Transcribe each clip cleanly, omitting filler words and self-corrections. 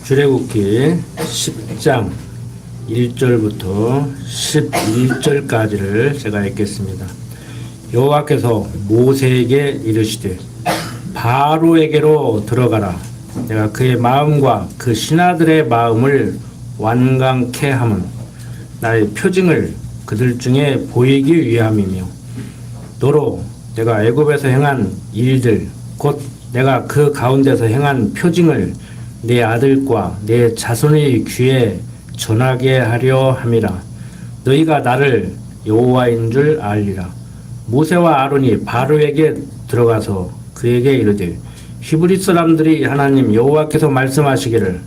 출애굽기 10장 1절부터 11절까지를 제가 읽겠습니다. 여호와께서 모세에게 이르시되 바로에게로 들어가라. 내가 그의 마음과 그 신하들의 마음을 완강케 함은 나의 표징을 그들 중에 보이기 위함이며 너로 내가 애굽에서 행한 일들 곧 내가 그 가운데서 행한 표징을 내 아들과 내 자손의 귀에 전하게 하려 함이라. 너희가 나를 여호와인 줄 알리라. 모세와 아론이 바로에게 들어가서 그에게 이르되 히브리 사람들이 하나님 여호와께서 말씀하시기를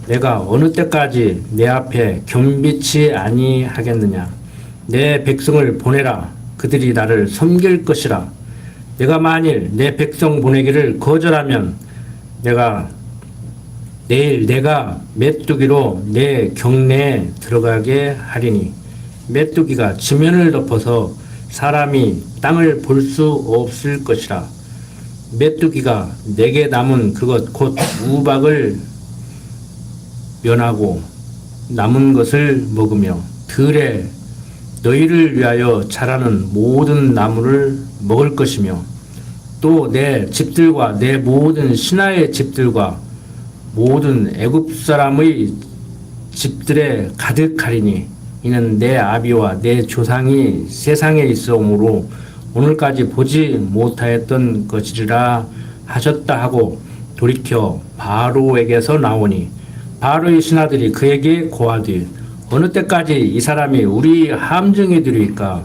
내가 어느 때까지 내 앞에 겸비치 아니하겠느냐. 내 백성을 보내라. 그들이 나를 섬길 것이라. 내가 만일 내 백성 보내기를 거절하면 내일 내가 메뚜기로 내 경내에 들어가게 하리니 메뚜기가 지면을 덮어서 사람이 땅을 볼 수 없을 것이라. 메뚜기가 내게 남은 그것 곧 우박을 면하고 남은 것을 먹으며 들에 너희를 위하여 자라는 모든 나무를 먹을 것이며 또 내 집들과 내 모든 신하의 집들과 모든 애굽 사람의 집들에 가득하리니 이는 내 아비와 내 조상이 세상에 있어오므로 오늘까지 보지 못하였던 것이라 하셨다 하고 돌이켜 바로에게서 나오니 바로의 신하들이 그에게 고하되 어느 때까지 이 사람이 우리 함정이 되리까.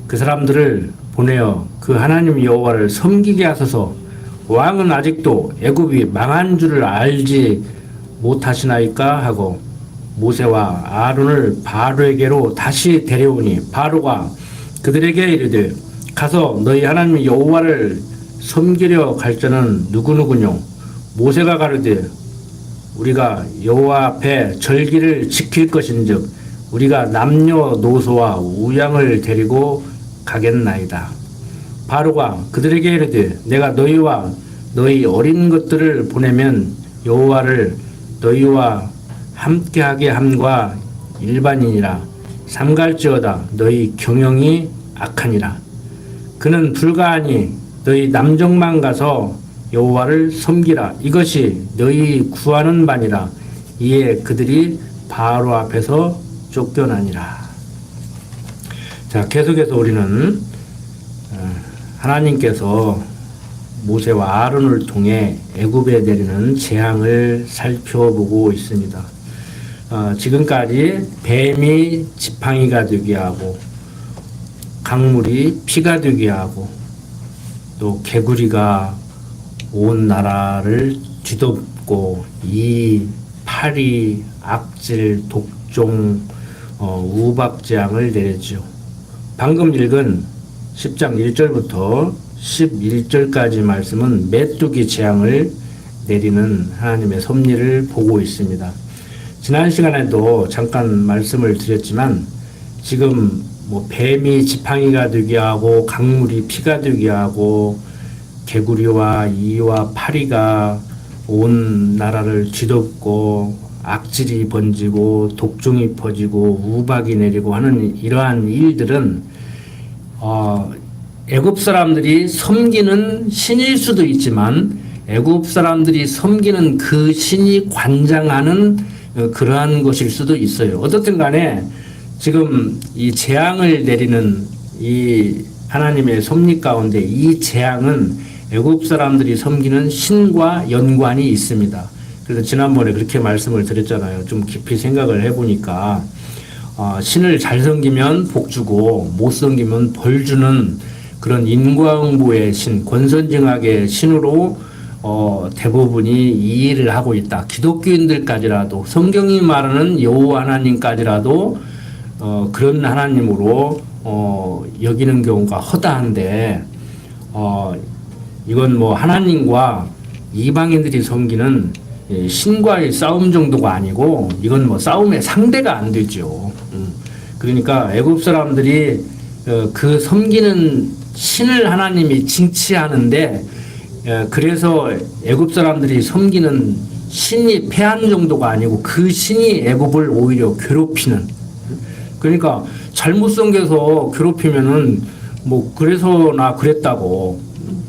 그 사람들을 보내어 그 하나님 여호와를 섬기게 하소서. 왕은 아직도 애굽이 망한 줄을 알지 못하시나이까 하고 모세와 아론을 바로에게로 다시 데려오니 바로가 그들에게 이르되 가서 너희 하나님 여호와를 섬기려 갈 자는 누구누구뇨. 모세가 가르되 우리가 여호와 앞에 절기를 지킬 것인즉 우리가 남녀노소와 우양을 데리고 가겠나이다. 바로가 그들에게 이르되 내가 너희와 너희 어린 것들을 보내면 여호와를 너희와 함께하게 함과 일반이니라. 삼갈지어다 너희 경영이 악하니라. 그는 불가하니 너희 남정만 가서 여호와를 섬기라. 이것이 너희 구하는 바니라. 이에 그들이 바로 앞에서 쫓겨나니라. 자, 계속해서 우리는 하나님께서 모세와 아론을 통해 애굽에 내리는 재앙을 살펴보고 있습니다. 지금까지 뱀이 지팡이가 되게 하고 강물이 피가 되게 하고 또 개구리가 온 나라를 뒤덮고 이 파리, 악질, 독종, 우박재앙을 내렸죠. 방금 읽은 10장 1절부터 11절까지 말씀은 메뚜기 재앙을 내리는 하나님의 섭리를 보고 있습니다. 지난 시간에도 잠깐 말씀을 드렸지만 지금 뱀이 지팡이가 되게 하고 강물이 피가 되게 하고 개구리와 이와 파리가 온 나라를 뒤덮고 악질이 번지고 독종이 퍼지고 우박이 내리고 하는 이러한 일들은 애굽 사람들이 섬기는 신일 수도 있지만 애굽 사람들이 섬기는 그 신이 관장하는 그러한 것일 수도 있어요. 어떻든 간에 지금 이 재앙을 내리는 이 하나님의 섭리 가운데 이 재앙은 애굽 사람들이 섬기는 신과 연관이 있습니다. 그래서 지난번에 그렇게 말씀을 드렸잖아요. 좀 깊이 생각을 해보니까 신을 잘 섬기면 복 주고 못 섬기면 벌 주는 그런 인과응보의 신, 권선징악의 신으로 대부분이 이 일을 하고 있다. 기독교인들까지라도 성경이 말하는 여호와 하나님까지라도 그런 하나님으로 여기는 경우가 허다한데 이건 하나님과 이방인들이 섬기는 신과의 싸움 정도가 아니고 이건 싸움의 상대가 안 되죠. 그러니까 애굽 사람들이 그 섬기는 신을 하나님이 징치하는데 그래서 애굽 사람들이 섬기는 신이 패한 정도가 아니고 그 신이 애굽을 오히려 괴롭히는. 그러니까 잘못 섬겨서 괴롭히면은 뭐 그래서 나 그랬다고.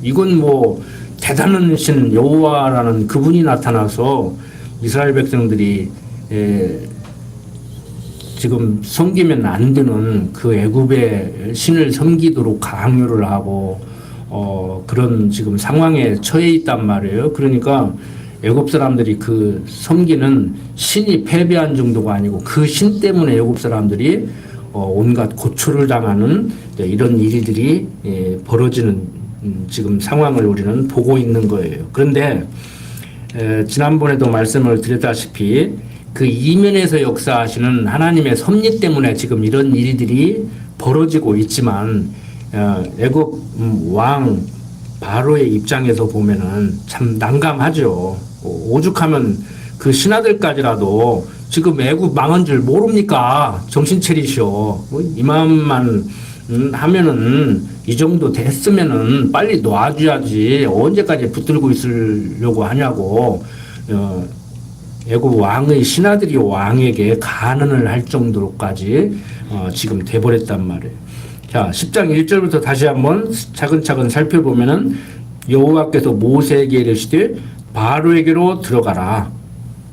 이건 뭐 대단한 신 여호와라는 그분이 나타나서 이스라엘 백성들이 지금 섬기면 안 되는 그 애굽의 신을 섬기도록 강요를 하고 그런 지금 상황에 처해 있단 말이에요. 그러니까 애굽 사람들이 그 섬기는 신이 패배한 정도가 아니고 그 신 때문에 애굽 사람들이 온갖 고초를 당하는 이런 일들이 벌어지는 지금 상황을 우리는 보고 있는 거예요. 그런데 지난번에도 말씀을 드렸다시피 그 이면에서 역사하시는 하나님의 섭리 때문에 지금 이런 일들이 벌어지고 있지만 애굽 왕 바로의 입장에서 보면은 참 난감하죠. 오죽하면 그 신하들까지라도 지금 애굽 망한 줄 모릅니까? 정신 차리시오. 이만만 하면은 이 정도 됐으면은 빨리 놔줘야지. 언제까지 붙들고 있으려고 하냐고. 애굽 왕의 신하들이 왕에게 간언을 할 정도로까지 지금 돼버렸단 말이에요. 자, 10장 1절부터 다시 한번 차근차근 살펴보면은 여호와께서 모세에게 이르시되 바로에게로 들어가라.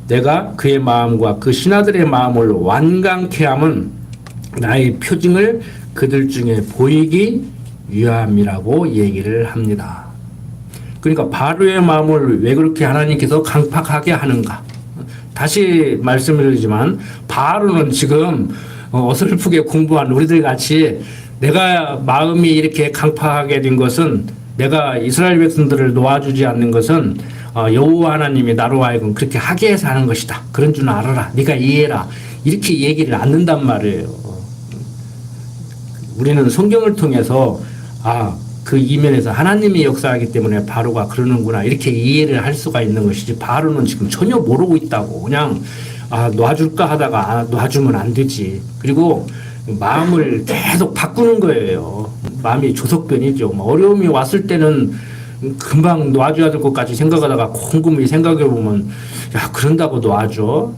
내가 그의 마음과 그 신하들의 마음을 완강케 함은 나의 표징을 그들 중에 보이기 위함이라고 얘기를 합니다. 그러니까 바로의 마음을 왜 그렇게 하나님께서 강팍하게 하는가? 다시 말씀을 드리지만 바로는 지금 어설프게 공부한 우리들 같이 내가 마음이 이렇게 강팍하게 된 것은 내가 이스라엘 백성들을 놓아주지 않는 것은 여호와 하나님이 나로 하여금 그렇게 하게 해서 하는 것이다. 그런 줄 알아라. 네가 이해해라. 이렇게 얘기를 않는단 말이에요. 우리는 성경을 통해서 그 이면에서 하나님이 역사하기 때문에 바로가 그러는구나 이렇게 이해를 할 수가 있는 것이지 바로는 지금 전혀 모르고 있다고 그냥 놔줄까 하다가 놔주면 안 되지. 그리고 마음을 계속 바꾸는 거예요. 마음이 조석변이죠. 어려움이 왔을 때는 금방 놔줘야 될 것까지 생각하다가 곰곰이 생각해보면 야 그런다고 놔줘?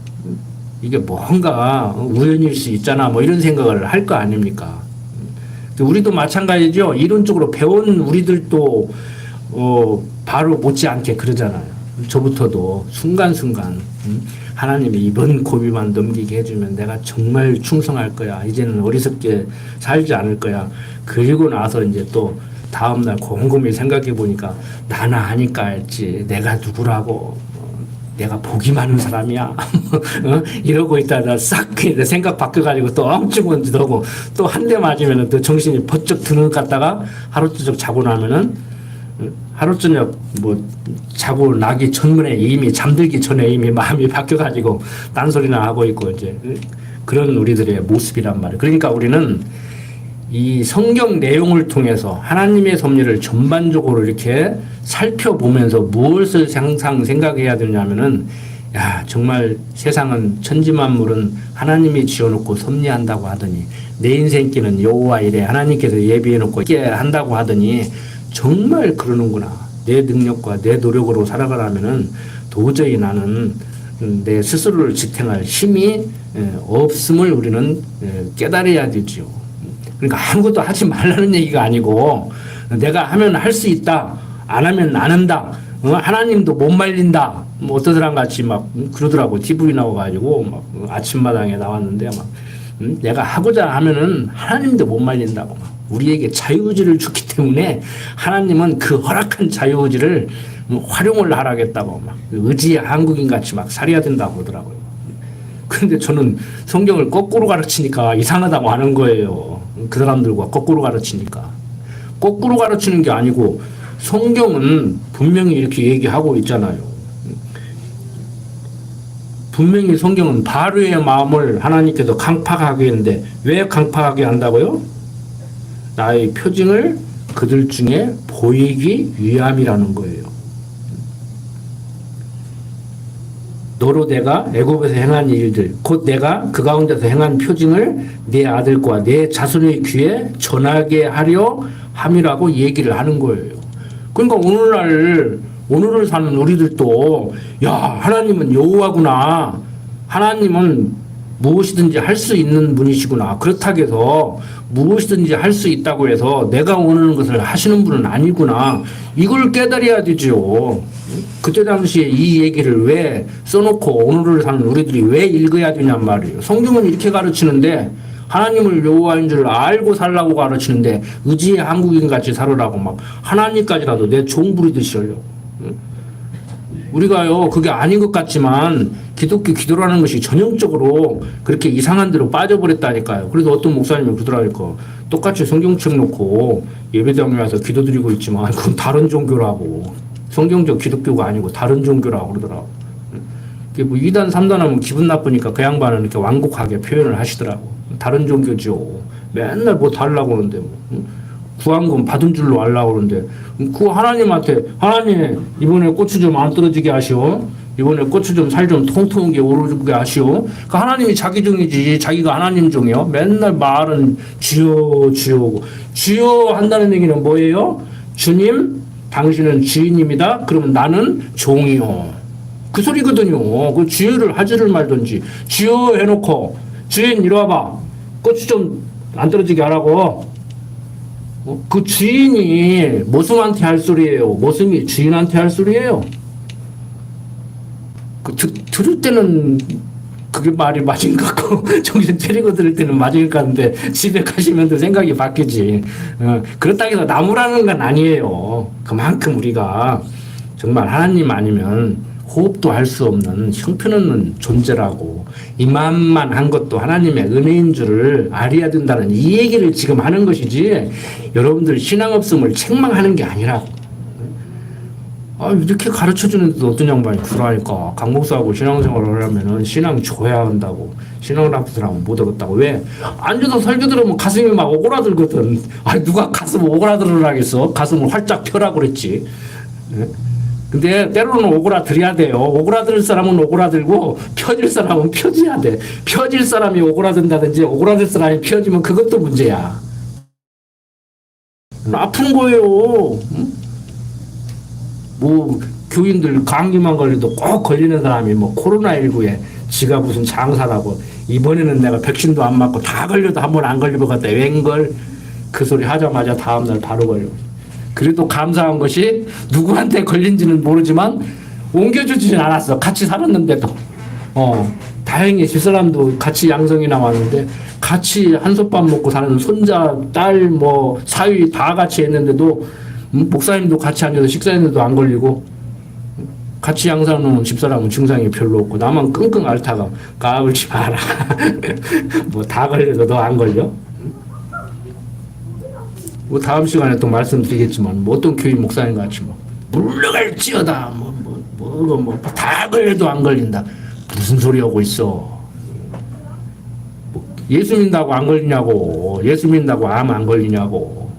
이게 뭔가 우연일 수 있잖아 뭐 이런 생각을 할 거 아닙니까? 우리도 마찬가지죠. 이론적으로 배운 우리들도 바로 못지않게 그러잖아요. 저부터도 순간순간 하나님이 이번 고비만 넘기게 해주면 내가 정말 충성할 거야. 이제는 어리석게 살지 않을 거야. 그리고 나서 이제 또 다음날 곰곰이 생각해 보니까 나나 하니까 알지. 내가 누구라고. 내가 복이 많은 사람이야. 이러고 있다가 싹 생각 바뀌어가지고 또 엉뚱한 짓 하고 또 한 대 맞으면 또 정신이 번쩍 드는 것 같다가 하루 저녁 자고 나면은 하루 저녁 뭐 자고 나기 전에 이미 잠들기 전에 이미 마음이 바뀌어가지고 딴소리나 하고 있고 이제 그런 우리들의 모습이란 말이에요. 그러니까 우리는 이 성경 내용을 통해서 하나님의 섭리를 전반적으로 이렇게 살펴보면서 무엇을 항상 생각해야 되냐면은 야 정말 세상은 천지만물은 하나님이 지어놓고 섭리한다고 하더니 내 인생길은 여호와 이래 하나님께서 예비해놓고 있게 한다고 하더니 정말 그러는구나. 내 능력과 내 노력으로 살아가려면은 도저히 나는 내 스스로를 지탱할 힘이 없음을 우리는 깨달아야 되죠. 그러니까 아무것도 하지 말라는 얘기가 아니고 내가 하면 할 수 있다. 안 하면 안 한다. 하나님도 못 말린다. 뭐 어떤 사람 같이 막 그러더라고. TV 나와가지고 막 아침마당에 나왔는데 막 내가 하고자 하면은 하나님도 못 말린다고. 막 우리에게 자유의지를 줬기 때문에 하나님은 그 허락한 자유의지를 활용을 하라겠다고 막 의지의 한국인 같이 막 살아야 된다고 그러더라고요. 그런데 저는 성경을 거꾸로 가르치니까 이상하다고 하는 거예요. 그 사람들과 거꾸로 가르치니까. 거꾸로 가르치는 게 아니고 성경은 분명히 이렇게 얘기하고 있잖아요. 분명히 성경은 바로의 마음을 하나님께서 강팍하게 했는데 왜 강팍하게 한다고요? 나의 표징을 그들 중에 보이기 위함이라는 거예요. 너로 내가 애굽에서 행한 일들 곧 내가 그 가운데서 행한 표징을 네 아들과 네 자손의 귀에 전하게 하려 함이라고 얘기를 하는 거예요. 그러니까 오늘을 사는 우리들도 야, 하나님은 여호와구나. 하나님은 무엇이든지 할 수 있는 분이시구나. 그렇다고 해서 무엇이든지 할 수 있다고 해서 내가 원하는 것을 하시는 분은 아니구나. 이걸 깨달아야 되죠. 그때 당시에 이 얘기를 왜 써놓고 오늘을 사는 우리들이 왜 읽어야 되냔 말이에요. 성경은 이렇게 가르치는데 하나님을 여호와인 줄 알고 살라고 가르치는데 의지의 한국인 같이 살으라고 막 하나님까지라도 내 종 부리듯이 하려고. 우리가요, 그게 아닌 것 같지만 기도라는 것이 전형적으로 그렇게 이상한 데로 빠져버렸다니까요. 그래서 어떤 목사님이 그러더라니까. 똑같이 성경책 놓고 예배당에 와서 기도드리고 있지만 그건 다른 종교라고. 성경적 기독교가 아니고 다른 종교라고 그러더라고. 뭐 2단, 3단 하면 기분 나쁘니까 그 양반은 이렇게 완곡하게 표현을 하시더라고. 다른 종교죠. 맨날 뭐 달라고 하는데 뭐. 구한 건 받은 줄로 알라고 그러는데 그 하나님한테 하나님 이번에 고추 좀 안 떨어지게 하시오. 이번에 고추 좀 살 좀 통통하게 오르게 하시오. 그 하나님이 자기 종이지 자기가 하나님 종이요. 맨날 말은 주여 주여 주여 한다는 얘기는 뭐예요? 주님 당신은 주인입니다. 그러면 나는 종이요. 그 소리거든요. 그 주여를 하지를 말든지 주여 해놓고 주인 이리 와봐. 고추 좀 안 떨어지게 하라고. 그 주인이 모슴한테 할 소리예요. 모슴이 주인한테 할 소리예요. 들을 때는 그게 말이 맞은 것 같고 정신 차리고 들을 때는 맞은 것 같은데 집에 가시면 또 생각이 바뀌지. 그렇다고 해서 나무라는 건 아니에요. 그만큼 우리가 정말 하나님 아니면 호흡도 할 수 없는 형편없는 존재라고 이만한 것도 하나님의 은혜인 줄을 알아야 된다는 이 얘기를 지금 하는 것이지 여러분들 신앙 없음을 책망하는 게 아니라고. 이렇게 가르쳐주는데도 어떤 양반이 그러니까 강 목사하고 신앙생활을 하면은 신앙 줘야 한다고. 신앙을 하고 들으면 못 얻었다고. 왜? 앉아서 설교 들으면 가슴이 막 오그라들거든. 누가 가슴 오그라들으라 하겠어? 가슴을 활짝 펴라 그랬지. 근데 때로는 오그라들어야 돼요. 오그라들 사람은 오그라들고 펴질 사람은 펴져야 돼. 펴질 사람이 오그라든다든지 오그라들 사람이 펴지면 그것도 문제야. 아픈 거예요. 뭐 교인들 감기만 걸려도 꼭 걸리는 사람이 뭐 코로나19에 지가 무슨 장사라고 이번에는 내가 백신도 안 맞고 다 걸려도 한 번 안 걸리고 갔다 웬걸 그 소리 하자마자 다음날 바로 걸려. 그래도 감사한 것이 누구한테 걸린지는 모르지만 옮겨주지는 않았어. 같이 살았는데도. 다행히 집사람도 같이 양성이 나왔는데 같이 한솥밥 먹고 사는 손자, 딸, 뭐 사위 다 같이 했는데도 목사님도 같이 앉아서 식사했는데도 안 걸리고 같이 양산하는 집사람은 증상이 별로 없고 나만 끙끙 앓다가 까불지 마라. 뭐 다 걸려도 너 안 걸려? 뭐 다음 시간에 또 말씀드리겠지만 뭐 어떤 교회 목사님 같이 뭐 물러갈지어다 다 걸려도 안 걸린다. 무슨 소리 하고 있어? 예수 믿는다고 안 걸리냐고. 예수 믿는다고 암 안 걸리냐고.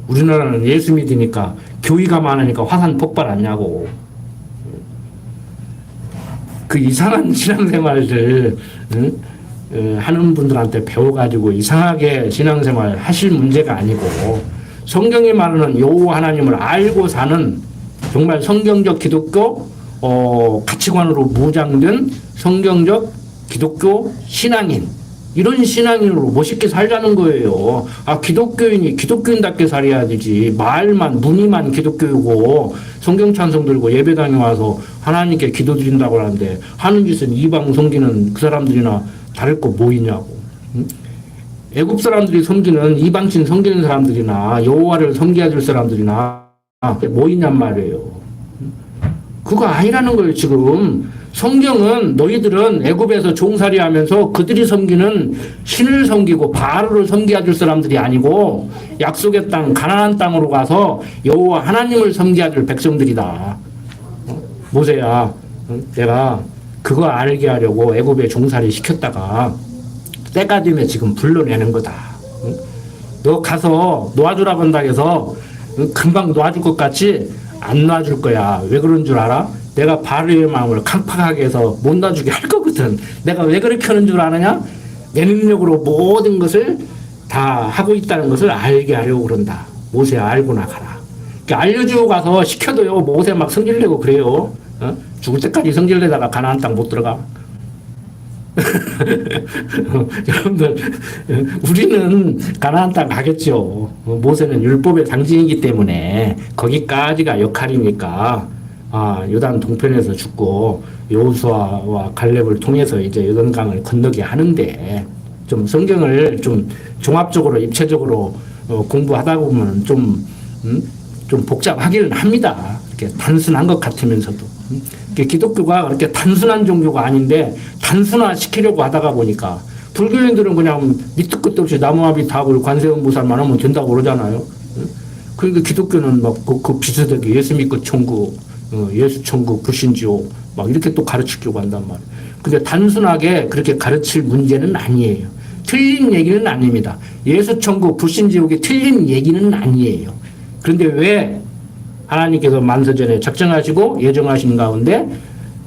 우리나라는 예수 믿으니까 교회가 많으니까 화산 폭발하냐고. 그 이상한 신앙생활들 하는 분들한테 배워가지고 이상하게 신앙생활 하실 문제가 아니고 성경이 말하는 여호와 하나님을 알고 사는 정말 성경적 기독교 가치관으로 무장된 성경적 기독교 신앙인 이런 신앙인으로 멋있게 살자는 거예요. 기독교인이 기독교인답게 살아야 되지. 말만 문의만 기독교이고 성경 찬송 들고 예배당에 와서 하나님께 기도드린다고 하는데 하는 짓은 이방 섬기는 그 사람들이나 다를 거 뭐 있냐고. 애굽 사람들이 섬기는 이방신 섬기는 사람들이나 여호와를 섬겨야 될 사람들이나 뭐 있냔 말이에요. 그거 아니라는 거예요. 지금 성경은 너희들은 애굽에서 종살이하면서 그들이 섬기는 신을 섬기고 바알을 섬겨야 될 사람들이 아니고 약속의 땅 가나안 땅으로 가서 여호와 하나님을 섬겨야 될 백성들이다. 모세야, 내가 그거 알게 하려고 애굽에 종살이 시켰다가 때가 되면 지금 불러내는 거다. 너 가서 놓아주라고 한다고 해서 금방 놓아줄 것 같지? 안 놔줄 거야. 왜 그런 줄 알아? 내가 바로의 마음을 강팍하게 해서 못 놔주게 할 거거든. 내가 왜 그렇게 하는 줄 아느냐? 내 능력으로 모든 것을 다 하고 있다는 것을 알게 하려고 그런다. 모세야 알고 나가라. 알려주고 가서 시켜도요, 모세 막 성질내고 그래요. 죽을 때까지 성질내다가 가나안 땅 못 들어가. 여러분들, 우리는 가나안 땅 가겠죠. 모세는 율법의 상징이기 때문에 거기까지가 역할이니까 요단 동편에서 죽고 여호수아와 갈렙을 통해서 이제 요단강을 건너게 하는데, 좀 성경을 좀 종합적으로 입체적으로 공부하다 보면 좀 복잡하기는 합니다. 이렇게 단순한 것 같으면서도. 기독교가 그렇게 단순한 종교가 아닌데 단순화 시키려고 하다가 보니까 불교인들은 그냥 밑도 끝도 없이 나무아비 타고 관세음보살만 하면 된다고 그러잖아요. 그러니까 기독교는 막 그 비슷하게 예수 믿고 천국, 예수 천국, 불신지옥 막 이렇게 또 가르치려고 한단 말이에요. 근데 단순하게 그렇게 가르칠 문제는 아니에요. 틀린 얘기는 아닙니다. 예수 천국, 불신지옥이 틀린 얘기는 아니에요. 그런데 왜 하나님께서 만세전에 작정하시고 예정하신 가운데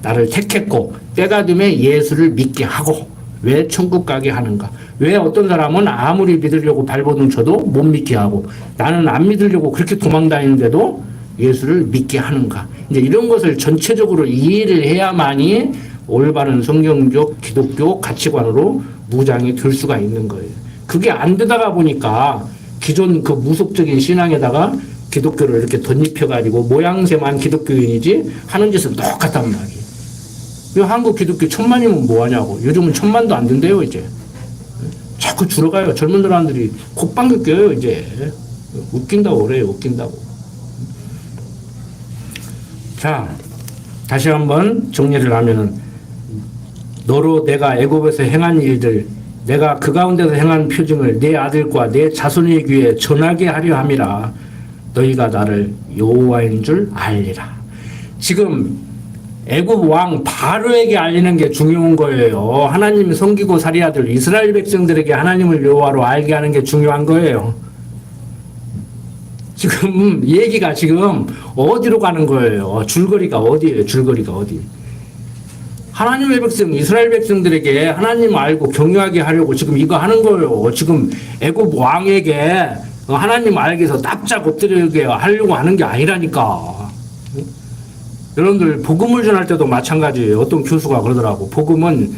나를 택했고 때가 되면 예수를 믿게 하고 왜 천국 가게 하는가? 왜 어떤 사람은 아무리 믿으려고 발버둥 쳐도 못 믿게 하고 나는 안 믿으려고 그렇게 도망다니는데도 예수를 믿게 하는가? 이제 이런 것을 전체적으로 이해를 해야만이 올바른 성경적 기독교 가치관으로 무장이 될 수가 있는 거예요. 그게 안 되다가 보니까 기존 그 무속적인 신앙에다가 기독교를 이렇게 덧입혀가지고 모양새만 기독교인이지 하는 짓은 똑같단 말이에요. 왜 한국 기독교 1000만이면 뭐하냐고. 요즘은 1000만도 안 된대요 이제. 자꾸 줄어가요. 젊은 사람들이 콧방귀 껴요 이제. 웃긴다고 그래요. 웃긴다고. 자, 다시 한번 정리를 하면은, 너로 내가 애굽에서 행한 일들, 내가 그 가운데서 행한 표징을 내 아들과 내 자손의 귀에 전하게 하려 함이라. 너희가 나를 여호와인 줄 알리라. 지금 애굽 왕 바로에게 알리는 게 중요한 거예요. 하나님 섬기고 살이야들 이스라엘 백성들에게 하나님을 여호와로 알게 하는 게 중요한 거예요. 지금 얘기가 지금 어디로 가는 거예요? 줄거리가 어디예요? 줄거리가 어디? 하나님의 백성, 이스라엘 백성들에게 하나님 알고 경외하게 하려고 지금 이거 하는 거예요. 지금 애굽 왕에게 하나님 알게 해서 납작 엎드리게 하려고 하는 게 아니라니까. 여러분들 복음을 전할 때도 마찬가지예요. 어떤 교수가 그러더라고. 복음은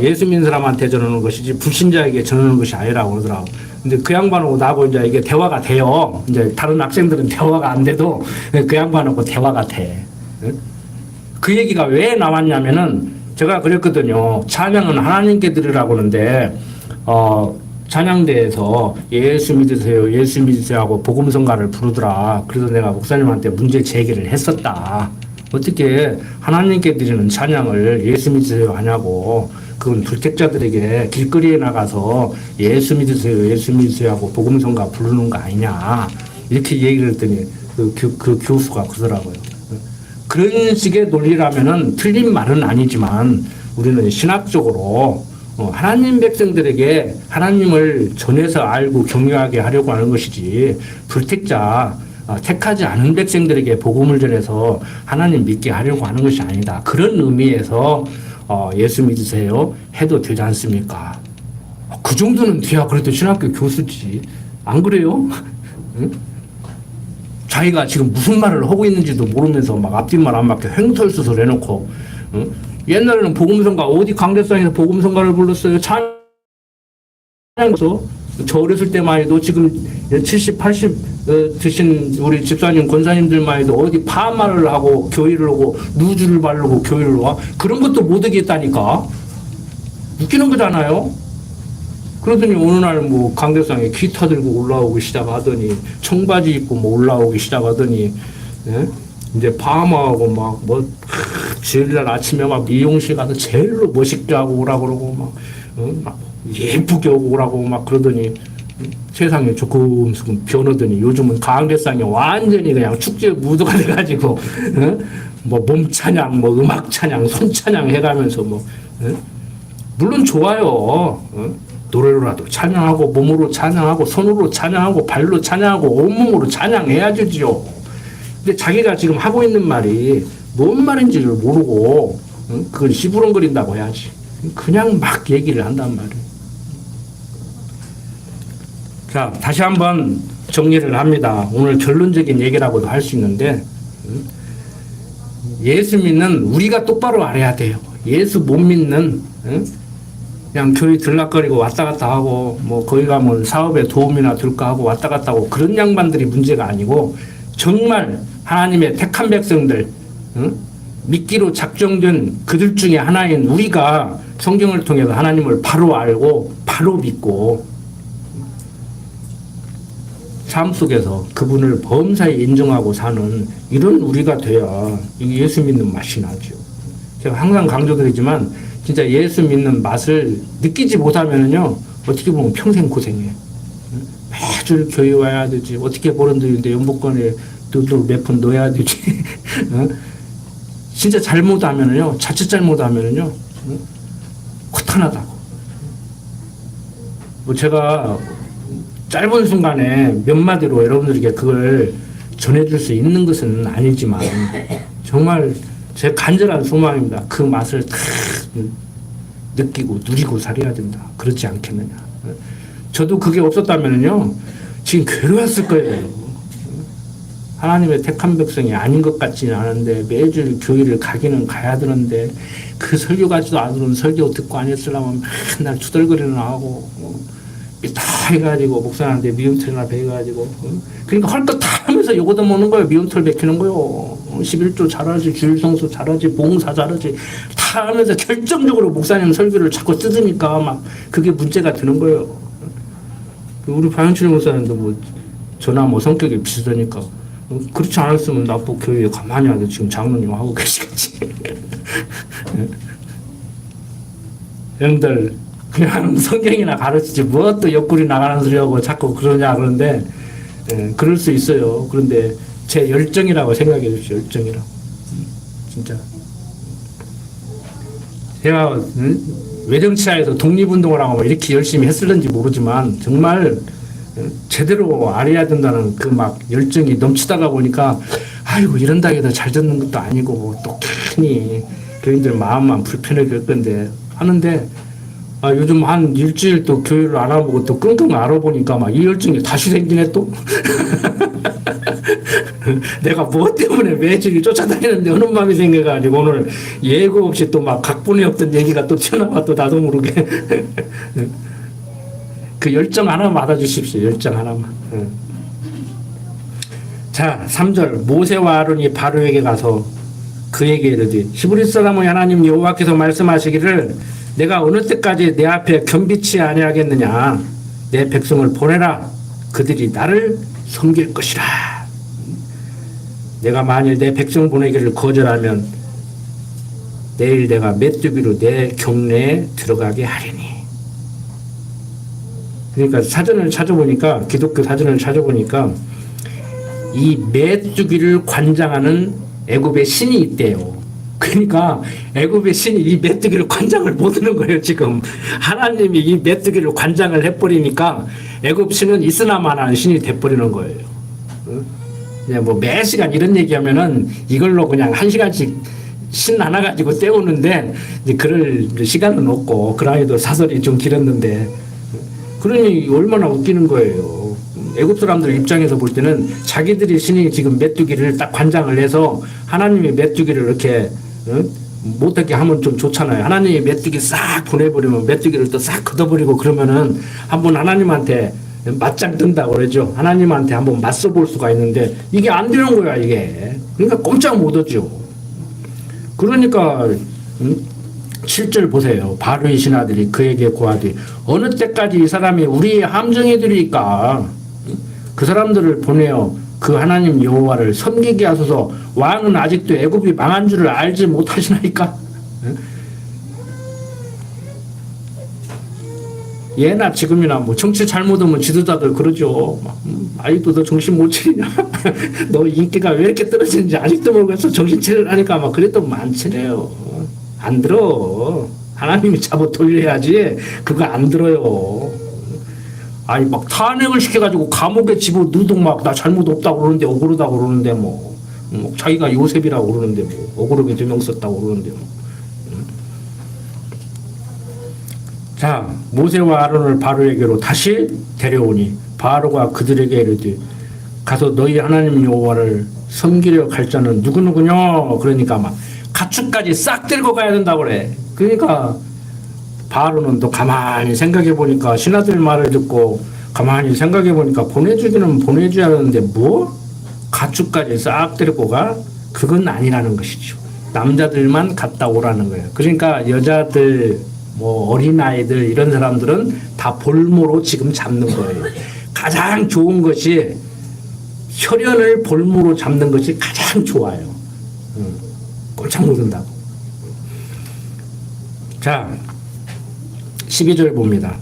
예수 믿는 사람한테 전하는 것이지 불신자에게 전하는 것이 아니라고 그러더라고. 근데 그 양반하고 나하고 이제 이게 대화가 돼요. 이제 다른 학생들은 대화가 안 돼도 그 양반하고 대화가 돼. 그 얘기가 왜 나왔냐면은 제가 그랬거든요. 찬양은 하나님께 드리라고 하는데 찬양대에서 예수 믿으세요, 예수 믿으세요 하고 복음성가를 부르더라. 그래서 내가 목사님한테 문제 제기를 했었다. 어떻게 하나님께 드리는 찬양을 예수 믿으세요 하냐고. 그건 불택자들에게 길거리에 나가서 예수 믿으세요, 예수 믿으세요 하고 복음성가 부르는 거 아니냐. 이렇게 얘기를 했더니 그 교수가 그러더라고요. 그런 식의 논리라면은 틀린 말은 아니지만 우리는 신학적으로 하나님 백성들에게 하나님을 전해서 알고 경외하게 하려고 하는 것이지 불택자 택하지 않은 백성들에게 복음을 전해서 하나님 믿게 하려고 하는 것이 아니다. 그런 의미에서 예수 믿으세요 해도 되지 않습니까? 그 정도는 돼야 그래도 신학교 교수지. 안 그래요? 응? 자기가 지금 무슨 말을 하고 있는지도 모르면서 막 앞뒷말 안 맞게 횡설수설 해놓고. 응? 옛날에는 복음성가 어디 강대상에서 복음성가를 불렀어요. 찬양에서 저 어렸을 때만 해도 지금 70, 80 드신 우리 집사님 권사님들만 해도 어디 파마를 하고 교회를 하고 루즈를 바르고 교회를 와 그런 것도 못 하겠다니까. 웃기는 거잖아요. 그러더니 어느 날 뭐 강대상에 기타 들고 올라오기 시작하더니 청바지 입고 뭐 올라오기 시작하더니 예? 이제 파마하고 막 뭐 주일날 아침에 막 미용실 가서 제일로 멋있게 하고 오라고 그러고 막 예쁘게 오고 오라고 막 그러더니 세상에 조금씩 변하더니 요즘은 강대상에 완전히 그냥 축제 무드가 돼가지고 뭐 몸찬양, 뭐 음악찬양, 손찬양 해가면서 뭐 물론 좋아요. 노래로라도 찬양하고 몸으로 찬양하고 손으로 찬양하고 발로 찬양하고 온몸으로 찬양해야 되죠. 근데 자기가 지금 하고 있는 말이 뭔 말인지를 모르고 그걸 시부렁거린다고 해야지. 그냥 막 얘기를 한단 말이에요. 자, 다시 한번 정리를 합니다. 오늘 결론적인 얘기라고도 할 수 있는데, 예수 믿는 우리가 똑바로 알아야 돼요. 예수 못 믿는, 그냥 교회 들락거리고 왔다 갔다 하고, 뭐, 거기 가면 사업에 도움이나 줄까 하고 왔다 갔다 하고, 그런 양반들이 문제가 아니고, 정말 하나님의 택한 백성들, 믿기로 작정된 그들 중에 하나인 우리가 성경을 통해서 하나님을 바로 알고, 바로 믿고, 삶 속에서 그분을 범사에 인정하고 사는 이런 우리가 돼야 이게 예수 믿는 맛이 나죠. 제가 항상 강조드리지만 진짜 예수 믿는 맛을 느끼지 못하면은요, 어떻게 보면 평생 고생해. 매주 교회 와야 되지. 어떻게 벌었는데 연복권에 돈을 몇 푼 넣어야 되지. 진짜 잘못하면은요, 자칫 잘못하면은요, 허탄하다고. 뭐 제가 짧은 순간에 몇 마디로 여러분들에게 그걸 전해줄 수 있는 것은 아니지만 정말 제 간절한 소망입니다. 그 맛을 다 느끼고 누리고 살아야 된다. 그렇지 않겠느냐. 저도 그게 없었다면요, 지금 괴로웠을 거예요. 하나님의 택한 백성이 아닌 것 같지는 않은데 매주 교회를 가기는 가야 되는데 그 설교 가지도 않으면 설교 듣고 안 했으려면 맨날 투덜거리는 하고 다 해가지고 목사한테 미움털이나 베가지고 그러니까 할 것 다 하면서 요거도 먹는 거예요. 미움털 베키는 거요. 11조 잘하지, 주일성수 잘하지, 봉사 잘하지 다 하면서 결정적으로 목사님 설교를 자꾸 뜯으니까 막 그게 문제가 되는 거예요. 우리 박영철 목사님도 뭐 저나 뭐 성격이 비슷하니까 그렇지 않았으면 나도 교회에 가만히 하고 지금 장로님 하고 계시겠지. 여러분들 그냥 성경이나 가르치지 뭐 또 옆구리 나가는 소리하고 자꾸 그러냐 그러는데, 그럴 수 있어요. 그런데 제 열정이라고 생각해 주십시오. 열정이라고. 진짜 제가 외정치하에서 독립운동을 하고 이렇게 열심히 했을는지 모르지만 정말 제대로 알아야 된다는 그 막 열정이 넘치다가 보니까 아이고 이런다 해도 잘 듣는 것도 아니고 또 괜히 교인들 마음만 불편하게 할 건데 하는데, 요즘 한 일주일 또 교회를 알아보고 또 끙끙 알아보니까 막 이 열정이 다시 생기네 또. 내가 뭐 때문에 매주일 쫓아다니는데 어느 마음이 생겨가지고 오늘 예고 없이 또 막 각본이 없던 얘기가 또 튀어나와 또 나도 모르게. 그 열정 하나 받아주십시오. 열정 하나만. 자, 3절 모세와 아론이 바로에게 가서 그에게 이르되 히브리 사람의 하나님 여호와께서 말씀하시기를 내가 어느 때까지 내 앞에 겸비치 아니하겠느냐. 내 백성을 보내라. 그들이 나를 섬길 것이라. 내가 만일 내 백성 보내기를 거절하면 내일 내가 메뚜기로 내 경내에 들어가게 하리니. 그러니까 사전을 찾아보니까, 기독교 사전을 찾아보니까 이 메뚜기를 관장하는 애굽의 신이 있대요. 그러니까 애굽의 신이 이 메뚜기를 관장을 못하는 거예요. 지금 하나님이 이 메뚜기를 관장을 해버리니까 애굽 신은 있으나마나한 신이 돼버리는 거예요. 그냥 뭐 매 시간 이런 얘기하면은 이걸로 그냥 1시간씩 신 하나 가지고 때우는데 이제 그럴 시간은 없고, 그라이도 사설이 좀 길었는데, 그러니 얼마나 웃기는 거예요. 애굽 사람들 입장에서 볼 때는 자기들이 신이 지금 메뚜기를 딱 관장을 해서 하나님이 메뚜기를 이렇게 못하게 하면 좀 좋잖아요. 하나님이 메뚜기 싹 보내버리면 메뚜기를 또 싹 걷어버리고 그러면은 한번 하나님한테 맞짱 뜬다고 그러죠. 하나님한테 한번 맞서 볼 수가 있는데 이게 안 되는 거야, 이게. 그러니까 꼼짝 못 하죠. 그러니까 7절 보세요. 바로의 신하들이 그에게 고하되 어느 때까지 이 사람이 우리의 함정이 되리까. 그 사람들을 보내어 그 하나님 여호와를 섬기게 하소서. 왕은 아직도 애굽이 망한 줄을 알지 못하시나이까. 예나 지금이나 뭐 정치 잘못하면 지도자들 그러죠. 아직도 너 정신 못 차리냐. 너 인기가 왜 이렇게 떨어지는지 아직도 모르겠어. 정신 차리라니까 막 그랬더니 많지래요. 안 들어. 하나님이 잡아 돌려야지. 그거 안 들어요. 아니 막 탄핵을 시켜가지고 감옥에 집어넣어도 막 나 잘못 없다고 그러는데 억울하다고 그러는데 뭐 자기가 요셉이라고 그러는데 뭐 억울하게 조명 썼다고 그러는데 뭐. 자, 모세와 아론을 바로에게로 다시 데려오니 바로가 그들에게 이르되 가서 너희 하나님 여호와를 섬기려 갈 자는 누구누구냐. 그러니까 막 가축까지 싹 들고 가야 된다고 그래. 그러니까 바로는 또 가만히 생각해 보니까 신하들 말을 듣고 가만히 생각해 보니까 보내주기는 보내줘야 하는데 뭐 가축까지 싹 데리고 가? 그건 아니라는 것이죠. 남자들만 갔다 오라는 거예요. 그러니까 여자들 뭐 어린아이들 이런 사람들은 다 볼모로 지금 잡는 거예요. 가장 좋은 것이 혈연을 볼모로 잡는 것이 가장 좋아요. 꼴짝 묻는다고. 자 12절 봅니다.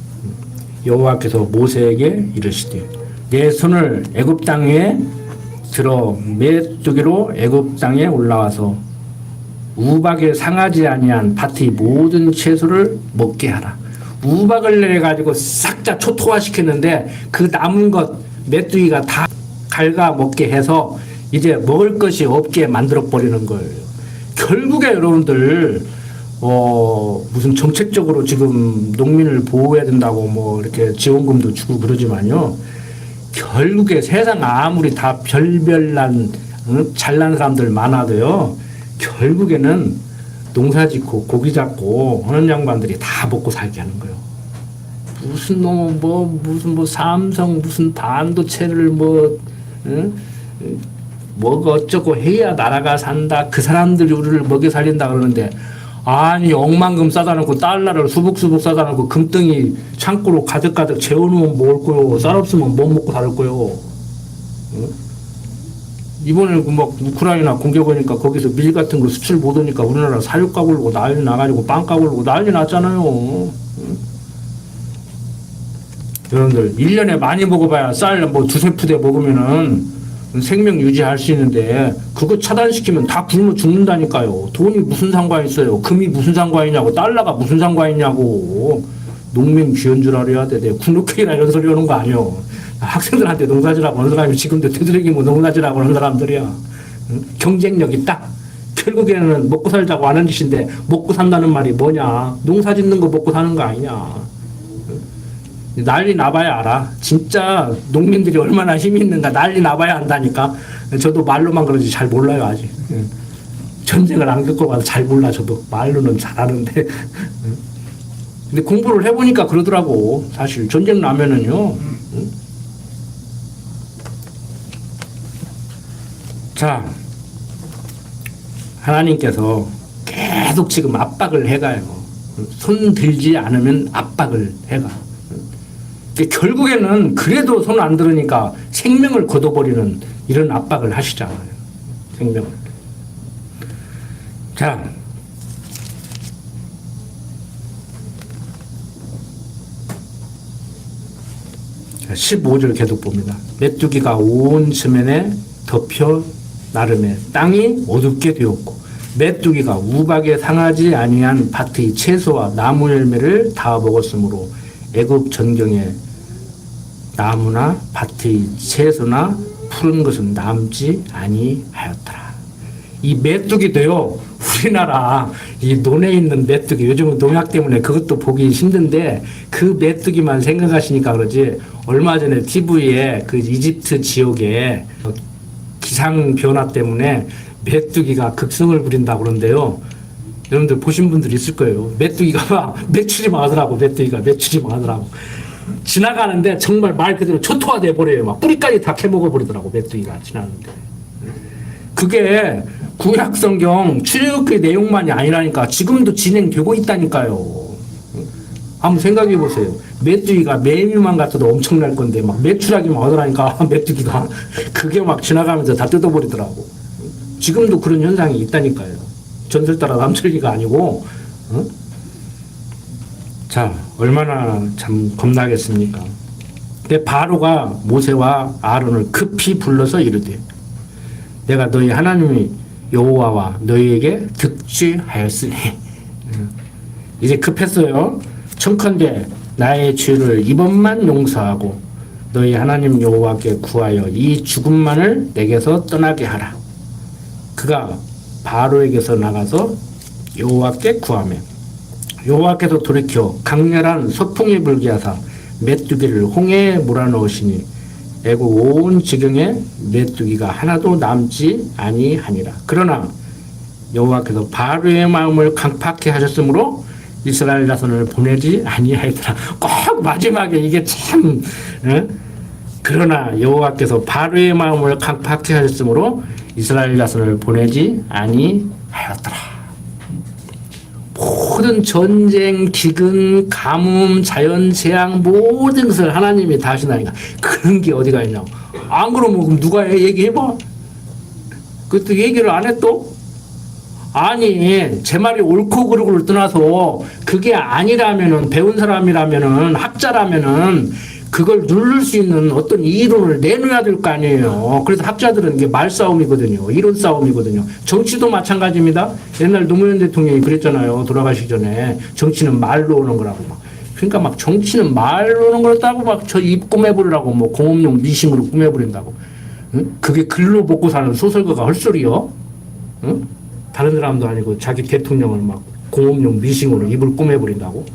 여호와께서 모세에게 이르시되 내 손을 애굽 땅 위에 들어 메뚜기로 애굽 땅에 올라와서 우박에 상하지 아니한 밭의 모든 채소를 먹게 하라. 우박을 내려 가지고 싹 다 초토화시켰는데 그 남은 것 메뚜기가 다 갉아 먹게 해서 이제 먹을 것이 없게 만들어 버리는 거예요. 결국에 여러분들 무슨 정책적으로 지금 농민을 보호해야 된다고 뭐 이렇게 지원금도 주고 그러지만요. 결국에 세상 아무리 다 별별난 잘난 사람들 많아도요. 결국에는 농사 짓고 고기 잡고 하는 양반들이 다 먹고 살게 하는 거예요. 무슨 무슨 삼성 무슨 반도체를 뭐 어쩌고 해야 나라가 산다. 그 사람들이 우리를 먹여 살린다 그러는데 아니 억만금 싸다 놓고 달러를 수북수북 싸다 놓고 금덩이 창고로 가득가득 재워놓으면 먹을 거요. 쌀 없으면 못 먹고 살 거요. 이번에 막 우크라이나 공격 오니까 거기서 밀 같은 거 수출 못 오니까 우리나라 사육가 굴고 난리 나가지고 빵가 굴고 난리 났잖아요. 여러분들 1년에 많이 먹어봐야 쌀 뭐 두세 푸대 먹으면은 생명 유지할 수 있는데 그거 차단시키면 다 굶어 죽는다니까요. 돈이 무슨 상관이 있어요. 금이 무슨 상관이냐고. 달러가 무슨 상관이냐고. 농민 귀한 줄 알아야 돼. 군노케이나 이런 소리 하는 거 아니요. 학생들한테 농사지라고 하는 사람이 지금도 되도록이 뭐 농사지라고 하는 사람들이야. 경쟁력 있다. 결국에는 먹고 살자고 하는 짓인데 먹고 산다는 말이 뭐냐. 농사 짓는 거 먹고 사는 거 아니냐. 난리 나봐야 알아. 진짜 농민들이 얼마나 힘이 있는가 난리 나봐야 안다니까. 저도 말로만 그러지 잘 몰라요 아직. 전쟁을 안 겪어봐서 잘 몰라. 저도 말로는 잘하는데 근데 공부를 해보니까 그러더라고. 사실 전쟁 나면은요. 자 하나님께서 계속 지금 압박을 해가요. 손 들지 않으면 압박을 해가. 결국에는 그래도 손 안 들으니까 생명을 거둬버리는 이런 압박을 하시잖아요. 생명을. 자, 15절 계속 봅니다. 메뚜기가 온 지면에 덮여 나름에 땅이 어둡게 되었고 메뚜기가 우박에 상하지 아니한 밭의 채소와 나무 열매를 다 먹었으므로 애굽 전경에 나무나 밭의 채소나 푸른 것은 남지 아니하였더라. 이 메뚜기도요. 우리나라 이 논에 있는 메뚜기 요즘은 농약 때문에 그것도 보기 힘든데 그 메뚜기만 생각하시니까 그러지. 얼마 전에 TV에 그 이집트 지역에 기상 변화 때문에 메뚜기가 급성을 부린다고 그러는데요. 여러분들 보신 분들 있을 거예요. 메뚜기가 막 메추리 망하더라고. 메뚜기가 메추리 망하더라고. 지나가는데 정말 말 그대로 초토화돼 버려요. 막 뿌리까지 다 캐먹어 버리더라고. 메뚜기가 지나는데. 그게 구약 성경 출애굽기 내용만이 아니라니까. 지금도 진행되고 있다니까요. 한번 생각해 보세요. 메뚜기가 매미만 같아도 엄청날 건데 막 메추라기만 하더라니까. 메뚜기가 그게 막 지나가면서 다 뜯어버리더라고. 지금도 그런 현상이 있다니까요. 전설 따라 남철기가 아니고. 자, 얼마나 참 겁나겠습니까? 근데 바로가 모세와 아론을 급히 불러서 이르되 내가 너희 하나님이 여호와와 너희에게 득죄하였으니 이제 급했어요. 청컨대 나의 죄를 이번만 용서하고 너희 하나님 여호와께 구하여 이 죽음만을 내게서 떠나게 하라. 그가 바로에게서 나가서 여호와께 구하며 여호와께서 돌이켜 강렬한 서풍이 불게 하사 메뚜기를 홍해에 몰아넣으시니 애국 온 지경에 메뚜기가 하나도 남지 아니하니라. 그러나 여호와께서 바로의 마음을 강팍해 하셨으므로 이스라엘 자손을 보내지 아니하였더라. 꼭 마지막에 이게 참 그러나 여호와께서 바로의 마음을 강팍해 하셨으므로 이스라엘 자손을 보내지 아니하였더라. 모든 전쟁, 기근, 가뭄, 자연 재앙 모든 것을 하나님이 다 하신다니까. 그런 게 어디가 있냐고. 안 그러면 그럼 누가 얘기해봐? 그것도 얘기를 안 해 또? 아니 제 말이 옳고 그르고를 떠나서 그게 아니라면은 배운 사람이라면은 학자라면은 그걸 누를 수 있는 어떤 이론을 내놓아야 될 거 아니에요. 그래서 학자들은 이게 말싸움이거든요. 이론 싸움이거든요. 정치도 마찬가지입니다. 옛날 노무현 대통령이 그랬잖아요. 돌아가시기 전에 정치는 말로 오는 거라고 막. 그러니까 막 정치는 말로 오는 거라고 막 저 입 꾸며버리라고 뭐 공업용 미싱으로 꾸며버린다고. 응? 그게 글로 먹고 사는 소설가가 할 소리요? 응? 다른 사람도 아니고 자기 대통령을 막 공업용 미싱으로 입을 꾸며버린다고?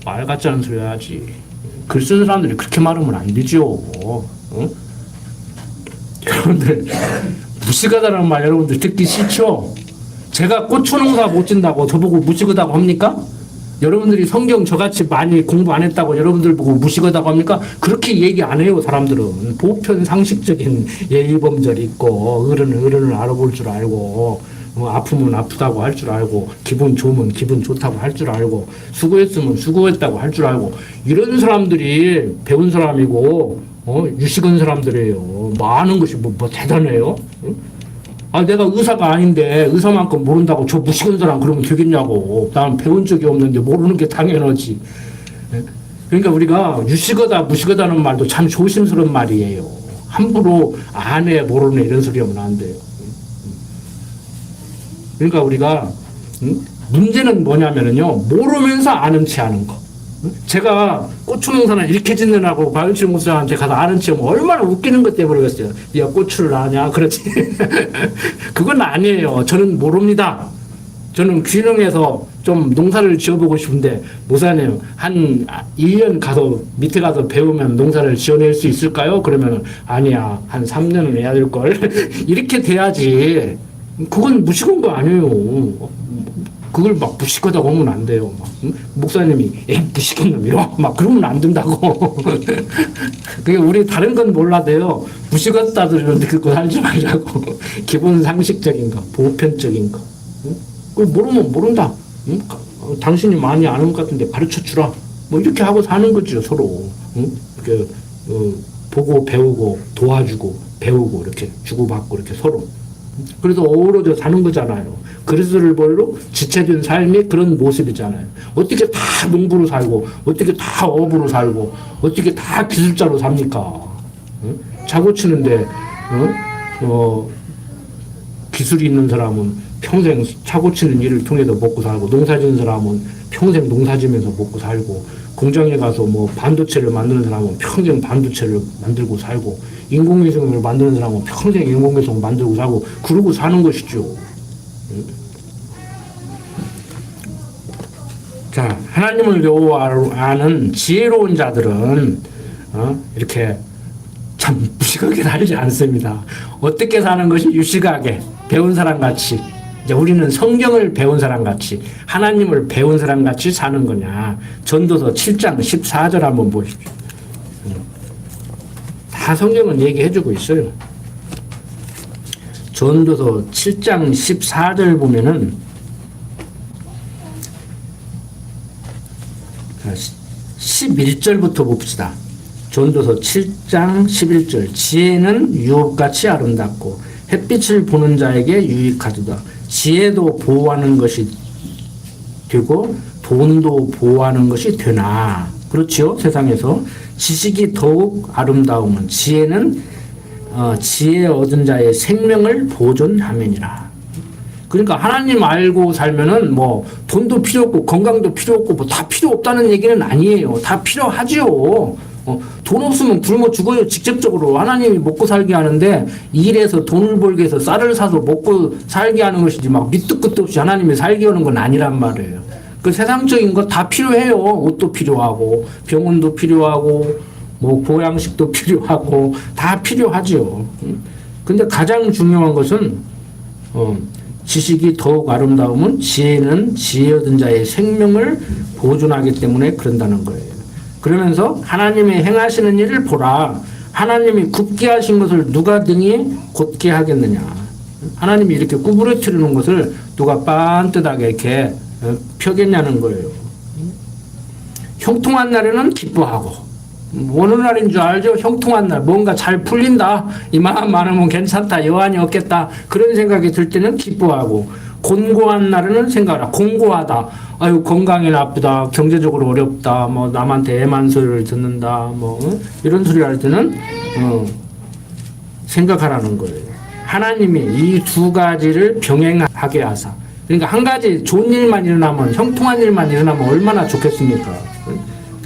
말 같지 않은 소리 하지. 글 쓰는 사람들이 그렇게 말하면 안 되죠. 응? 여러분들 무식하다는 말 여러분들 듣기 싫죠? 제가 고추농사 못 짓는다고 저보고 무식하다고 합니까? 여러분들이 성경 저같이 많이 공부 안 했다고 여러분들 보고 무식하다고 합니까? 그렇게 얘기 안 해요. 사람들은 보편 상식적인 예의범절이 있고 어른을 알아볼 줄 알고 아프면 아프다고 할 줄 알고 기분 좋으면 기분 좋다고 할 줄 알고 수고했으면 수고했다고 할 줄 알고 이런 사람들이 배운 사람이고 유식한 사람들이에요. 많은 것이 뭐 대단해요? 응? 아 내가 의사가 아닌데 의사만큼 모른다고 저 무식한 사람 그러면 되겠냐고. 나는 배운 적이 없는데 모르는 게 당연하지. 그러니까 우리가 유식하다 무식하다는 말도 참 조심스러운 말이에요. 함부로 아네 모르네 이런 소리 하면 안 돼요. 그러니까 우리가 문제는 뭐냐면은요 모르면서 아는 체 하는 거. 제가 고추 농사는 이렇게 짓느라고 박윤철 목사한테 가서 아는 체 하면 얼마나 웃기는 것 때문에 그랬어요. 네가 고추를 아냐? 그렇지. 그건 아니에요. 저는 모릅니다. 저는 귀농해서 좀 농사를 지어보고 싶은데 목사님 한 1년 가서 밑에 가서 배우면 농사를 지어낼 수 있을까요? 그러면 아니야 한 3년은 해야 될걸. 이렇게 돼야지. 그건 무식한 거 아니에요. 그걸 막 무식하다고 하면 안 돼요. 막, 응? 목사님이 무식한 놈이로 막 그러면 안 된다고. 그게 우리 다른 건 몰라도요. 무식하다들 듣고 살지 말라고. 기본 상식적인 거, 보편적인 거. 응? 그걸 모르면 모른다. 응? 당신이 많이 아는 것 같은데 가르쳐 주라. 뭐 이렇게 하고 사는 거죠 서로. 응? 이렇게 보고 배우고 도와주고 배우고 이렇게 주고받고 이렇게 서로. 그래서 어우러져 사는 거잖아요. 그리스도를 벌로 지체된 삶이 그런 모습이잖아요. 어떻게 다 농부로 살고 어떻게 다 어부로 살고 어떻게 다 기술자로 삽니까? 응? 차고 치는데 기술이 있는 사람은 평생 차고 치는 일을 통해서 먹고 살고 농사 짓는 사람은 평생 농사 지면서 먹고 살고 공장에 가서 뭐 반도체를 만드는 사람은 평생 반도체를 만들고 살고 인공위성을 만드는 사람은 평생 인공위성 만들고 살고 그러고 사는 것이죠. 자, 하나님을 아는 지혜로운 자들은 이렇게 참 무식하게 살지 않습니다. 어떻게 사는 것이 유식하게 배운 사람 같이 이제 우리는 성경을 배운 사람 같이 하나님을 배운 사람 같이 사는 거냐. 전도서 7장 14절 한번 보십시오. 다 성경은 얘기해주고 있어요. 전도서 7장 14절 보면은 11절부터 봅시다. 전도서 7장 11절 지혜는 유업같이 아름답고 햇빛을 보는 자에게 유익하도다. 지혜도 보호하는 것이 되고 돈도 보호하는 것이 되나. 그렇지요? 세상에서 지식이 더욱 아름다움은 지혜는 지혜 얻은 자의 생명을 보존함이니라. 그러니까 하나님 알고 살면은 뭐 돈도 필요 없고 건강도 필요 없고 뭐 다 필요 없다는 얘기는 아니에요. 다 필요하지요. 돈 없으면 굶어 죽어요. 직접적으로 하나님이 먹고 살게 하는데 일해서 돈을 벌게 해서 쌀을 사서 먹고 살게 하는 것이지 막 밑도 끝도 없이 하나님이 살게 하는 건 아니란 말이에요. 그 세상적인 거 다 필요해요. 옷도 필요하고 병원도 필요하고 뭐 보양식도 필요하고 다 필요하죠. 근데 가장 중요한 것은 지식이 더욱 아름다움은 지혜는 지혜 얻은 자의 생명을 보존하기 때문에 그런다는 거예요. 그러면서 하나님이 행하시는 일을 보라. 하나님이 굽게 하신 것을 누가 등이 곧게 하겠느냐. 하나님이 이렇게 구부러뜨리는 것을 누가 빤듯하게 이렇게 펴겠냐는 거예요. 형통한 날에는 기뻐하고, 어느 날인 줄 알죠? 형통한 날, 뭔가 잘 풀린다, 이만 많으면 괜찮다, 여한이 없겠다, 그런 생각이 들 때는 기뻐하고, 곤고한 날에는 생각하라. 공고하다, 아유 건강이 나쁘다, 경제적으로 어렵다, 뭐 남한테 애만 소리를 듣는다, 뭐 이런 소리 할 때는 생각하라는 거예요. 하나님이 이 두 가지를 병행하게 하사. 그러니까 한 가지 좋은 일만 일어나면, 형통한 일만 일어나면 얼마나 좋겠습니까?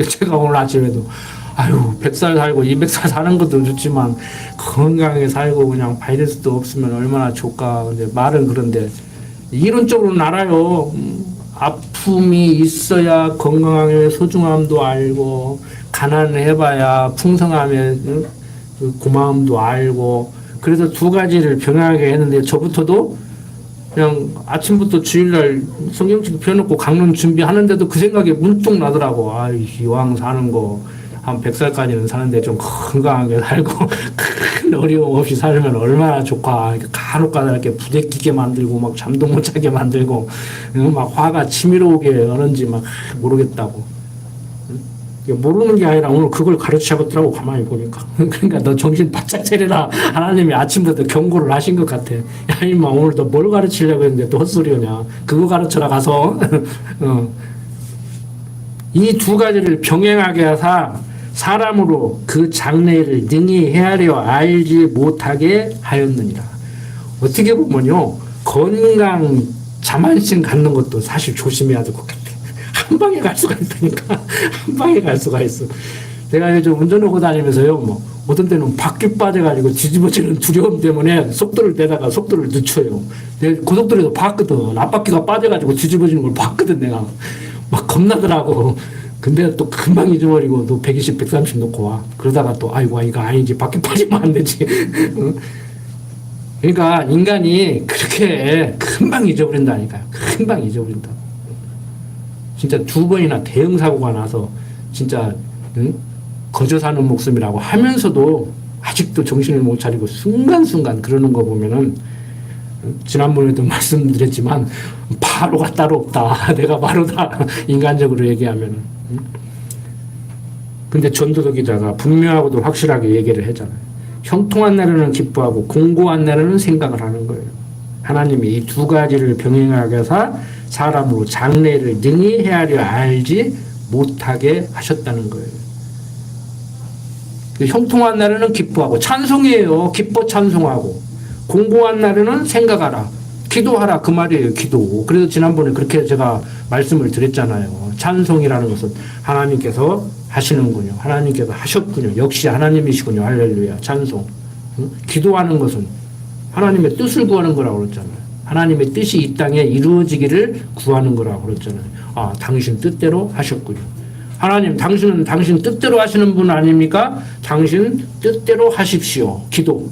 제가 오늘 아침에도 아유 100살 살고 200살 사는 것도 좋지만 건강하게 살고 그냥 바이러스도 없으면 얼마나 좋을까. 근데 말은 그런데 이론적으로는 알아요. 아픔이 있어야 건강함의 소중함도 알고, 가난해봐야 풍성함의 고마움도 알고, 그래서 두 가지를 병행하게 했는데, 저부터도 그냥 아침부터 주일날 성경책 펴놓고 강론 준비하는데도 그 생각이 문득 나더라고. 아, 이왕 사는 거 한 100살까지는 사는데 좀 건강하게 살고 큰 어려움 없이 살면 얼마나 좋까. 간혹가다 이렇게 부대끼게 만들고 막 잠도 못 자게 만들고 막 화가 치밀어 오게 하는지 막 모르겠다고. 모르는 게 아니라 오늘 그걸 가르치셨더라고, 가만히 보니까. 그러니까 너 정신 바짝 차리라. 하나님이 아침부터 경고를 하신 것 같아. 야, 임마, 오늘 너 뭘 가르치려고 했는데 또 헛소리하냐. 그거 가르쳐라, 가서. 이 두 가지를 병행하게 하사 사람으로 그 장래를 능히 헤아려 알지 못하게 하였느니라. 어떻게 보면요, 건강 자만심 갖는 것도 사실 조심해야 될 것 같아. 한 방에 갈 수가 있다니까. 한 방에 갈 수가 있어. 내가 요즘 운전하고 다니면서요, 뭐, 어떤 때는 바퀴 빠져가지고 뒤집어지는 두려움 때문에 속도를 내다가 속도를 늦춰요. 내가 고속도로에서 봤거든. 앞바퀴가 빠져가지고 뒤집어지는 걸 봤거든, 내가. 막 겁나더라고. 근데 또 금방 잊어버리고 또 120, 130 놓고 와. 그러다가 또, 아이고, 이거 아니지. 바퀴 빠지면 안 되지. 그러니까 인간이 그렇게 금방 잊어버린다니까요. 금방 잊어버린다. 진짜 두 번이나 대형 사고가 나서 진짜 거저 사는 목숨이라고 하면서도 아직도 정신을 못 차리고 순간순간 그러는 거 보면은, 지난번에도 말씀드렸지만 바로가 따로 없다. 내가 바로다. 인간적으로 얘기하면은. 근데 전도서 기자가 분명하고도 확실하게 얘기를 했잖아요. 형통한 날에는 기뻐하고 공고한 날에는 생각을 하는 거예요. 하나님이 이 두 가지를 병행하게 해서 사람으로 장래를 능히 헤아려 알지 못하게 하셨다는 거예요. 형통한 날에는 기뻐하고, 찬송이에요. 기뻐 찬송하고. 공고한 날에는 생각하라. 기도하라. 그 말이에요. 기도. 그래서 지난번에 그렇게 제가 말씀을 드렸잖아요. 찬송이라는 것은 하나님께서 하시는군요. 하나님께서 하셨군요. 역시 하나님이시군요. 할렐루야. 찬송. 기도하는 것은 하나님의 뜻을 구하는 거라고 그랬잖아요. 하나님의 뜻이 이 땅에 이루어지기를 구하는 거라고 그랬잖아요. 아, 당신 뜻대로 하셨군요. 하나님, 당신은 당신 뜻대로 하시는 분 아닙니까? 당신 뜻대로 하십시오. 기도.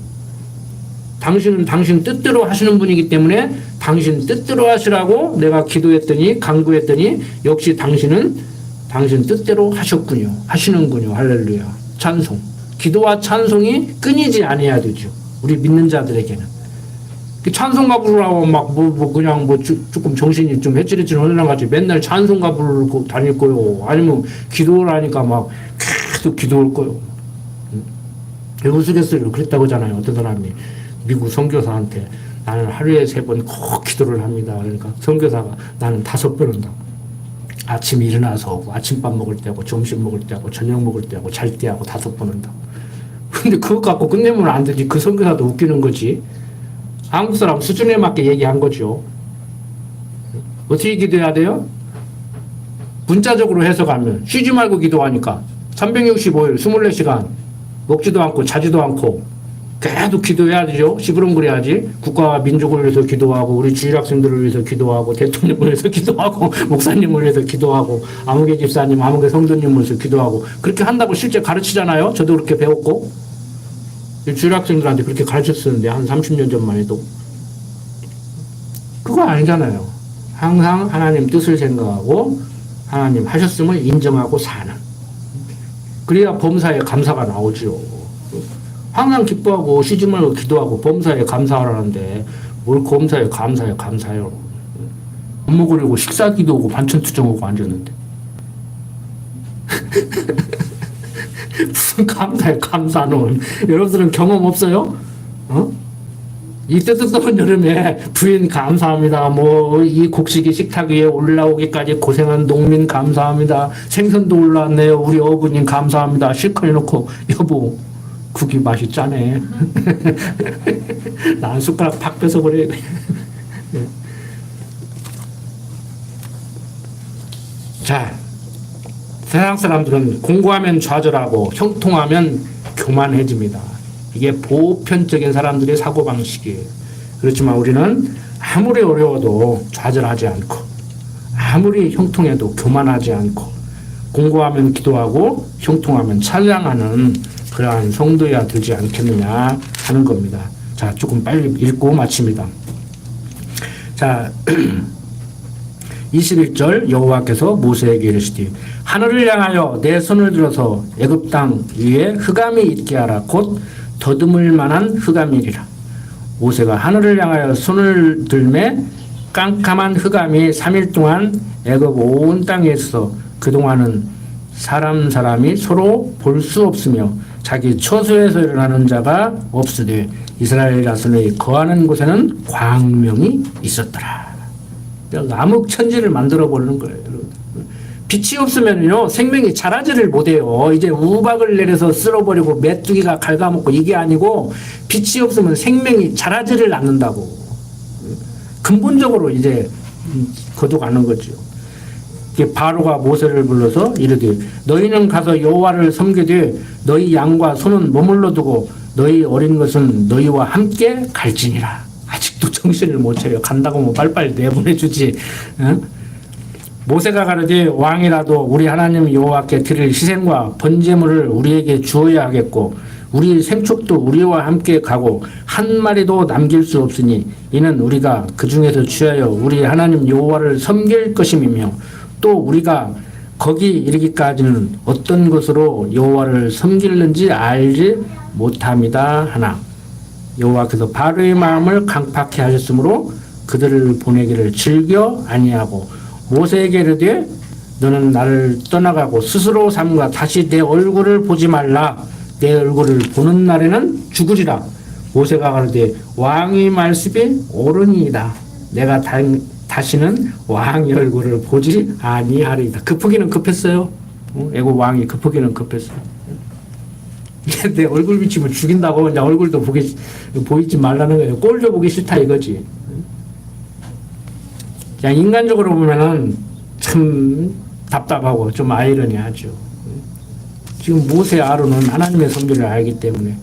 당신은 당신 뜻대로 하시는 분이기 때문에 당신 뜻대로 하시라고 내가 기도했더니, 간구했더니 역시 당신은 당신 뜻대로 하셨군요. 하시는군요. 할렐루야. 찬송. 기도와 찬송이 끊이지 아니해야 되죠. 우리 믿는 자들에게는. 찬송가 부르라고 막 그냥 조금 정신이 좀 해찌리찌 흘러나가지 맨날 찬송가 부르고 다닐 거요. 아니면 기도를 하니까 막 계속 기도할 거요. 우스갯소리로 그랬다고 하잖아요. 어떤 사람이 미국 선교사한테 나는 하루에 3번 꼭 기도를 합니다. 그러니까 선교사가 나는 5번 한다고. 아침에 일어나서 아침밥 먹을 때 하고 점심 먹을 때 하고 저녁 먹을 때 하고 잘 때 하고 5번 한다고. 근데 그거 갖고 끝내면 안 되지. 그 선교사도 웃기는 거지. 한국 사람 수준에 맞게 얘기한 거죠. 어떻게 기도해야 돼요? 문자적으로 해석하면 쉬지 말고 기도하니까 365일 24시간 먹지도 않고 자지도 않고 계속 기도해야죠. 시부름거려야지. 국가와 민족을 위해서 기도하고 우리 주일 학생들을 위해서 기도하고 대통령을 위해서 기도하고 목사님을 위해서 기도하고 아무개 집사님, 아무개 성도님을 위해서 기도하고 그렇게 한다고 실제 가르치잖아요. 저도 그렇게 배웠고 주일 학생들한테 그렇게 가르쳤었는데 한 30년 전만 해도 그거 아니잖아요. 항상 하나님 뜻을 생각하고 하나님 하셨음을 인정하고 사는. 그래야 범사에 감사가 나오죠. 항상 기뻐하고 쉬지 말고 기도하고 범사에 감사하라는데 뭘 범사에 감사해요. 밥 먹으려고 식사 기도하고 반찬 투정하고 앉았는데 무슨 감사해 감사는. 여러분들은 경험 없어요? 이 뜨뜻한 여름에 부인 감사합니다. 뭐 이 곡식이 식탁 위에 올라오기까지 고생한 농민 감사합니다. 생선도 올라왔네요. 우리 어부님 감사합니다. 실컷 해놓고 여보 국이 맛이 짜네. 나 한 숟가락 팍 뺏어버려. 자, 세상 사람들은 공부하면 좌절하고 형통하면 교만해집니다. 이게 보편적인 사람들의 사고방식이에요. 그렇지만 우리는 아무리 어려워도 좌절하지 않고 아무리 형통해도 교만하지 않고 공부하면 기도하고 형통하면 찬양하는 그러한 성도여야 되지 않겠느냐 하는 겁니다. 자, 조금 빨리 읽고 마칩니다. 자, 21절 여호와께서 모세에게 이르시되 하늘을 향하여 내 손을 들어서 애굽 땅 위에 흑암이 있게 하라. 곧 더듬을 만한 흑암이리라. 모세가 하늘을 향하여 손을 들매 깜깜한 흑암이 3일 동안 애굽 온 땅에 있어 그동안은 사람이 서로 볼 수 없으며 자기 처소에서 일어나는 자가 없으되 이스라엘 자손이 거하는 곳에는 광명이 있었더라. 암흑천지를 만들어 버리는 거예요. 빛이 없으면요 생명이 자라지를 못해요. 이제 우박을 내려서 쓸어버리고 메뚜기가 갉아먹고 이게 아니고 빛이 없으면 생명이 자라지를 않는다고. 근본적으로 이제 거둬가는 거죠. 바로가 모세를 불러서 이르되 너희는 가서 여호와를 섬기되 너희 양과 소는 머물러 두고 너희 어린 것은 너희와 함께 갈지니라. 아직도 정신을 못 차려. 간다고 뭐 빨리빨리 내보내주지. 응? 모세가 가르되 왕이라도 우리 하나님 여호와께 드릴 희생과 번제물을 우리에게 주어야 하겠고 우리 생축도 우리와 함께 가고 한 마리도 남길 수 없으니 이는 우리가 그 중에서 취하여 우리 하나님 여호와를 섬길 것임이며 또 우리가 거기 이르기까지는 어떤 것으로 여호와를 섬길는지 알지 못함이다 하나. 여호와께서 바로의 마음을 강팍해 하셨으므로 그들을 보내기를 즐겨 아니하고 모세에게 이르되 너는 나를 떠나가고 스스로 삼가 다시 내 얼굴을 보지 말라. 내 얼굴을 보는 날에는 죽으리라. 모세가 가르되 왕의 말씀이 옳으니이다. 내가 다시는 왕의 얼굴을 보지 아니하리이다. 급하기는 급했어요. 애국 왕이 급하기는 급했어요. 내 얼굴 비치면 죽인다고 이제 얼굴도 보이지 말라는 거예요. 꼴도 보기 싫다 이거지. 그냥 인간적으로 보면은 참 답답하고 좀 아이러니하죠. 지금 모세 아론은 하나님의 섭리를 알기 때문에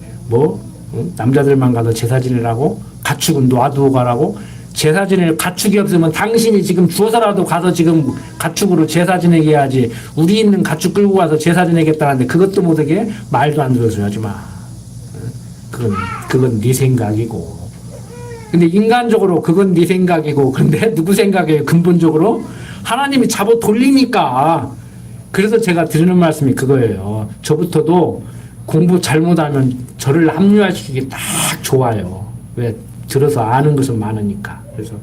남자들만 가서 제사 지내라고 가축은 놔두고 가라고. 제사 지낼 가축이 없으면 당신이 지금 주워서라도 가서 지금 가축으로 제사 지내게 해야지. 우리 있는 가축 끌고 가서 제사 지내겠다는데 그것도 못하게 말도 안 들어서 하지 마. 그건 네 생각이고. 근데 인간적으로 그건 네 생각이고 근데 누구 생각이에요? 근본적으로 하나님이 잡아 돌리니까. 그래서 제가 드리는 말씀이 그거예요. 저부터도 공부 잘못하면 저를 합리화시키기 딱 좋아요. 왜? 들어서 아는 것은 많으니까. 그래서